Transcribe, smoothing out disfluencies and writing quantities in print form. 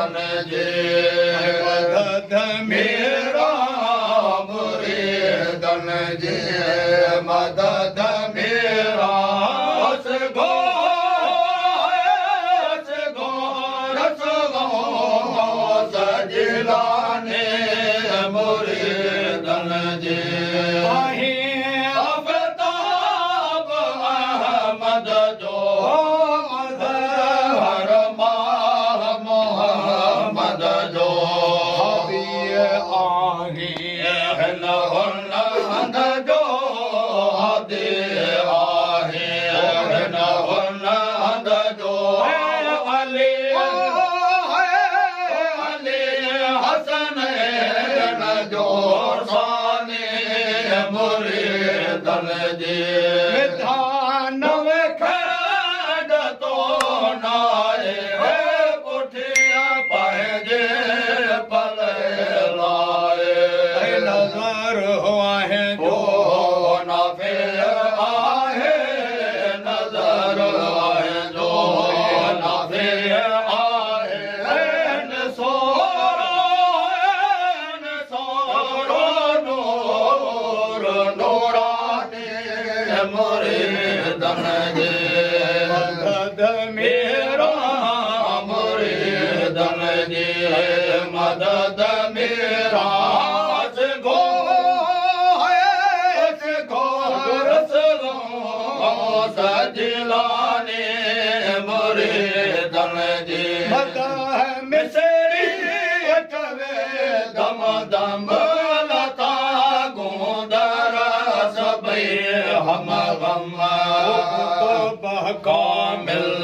मुरीदन जे मदद मेरा मुरीदन जे मदद मेरा रसगो रसगो रसगो सजिलाने मुरीदन जे आफ़ताब अहमद जो हर माह मोहम्मद जो आही नहंद जो हदे आहे नहंद जो अली अली हसन जो साने मुरीदन जे विधान वेखड़ तो नाए पुठिया पंहिंजे पल लाए नज़र आहे जो नाफ़े आहे नज़र आहे जो नाफ़े आहे सोरो नूर नूरानी मुरीदन जे मदद मेरा मुरीदन जे मदद मेरा रसगो रसगो सजिलाने मुरीदन जे मदह मिसरी अचवे दम दम लता गूंदर सभई हम गम तो बहका मिल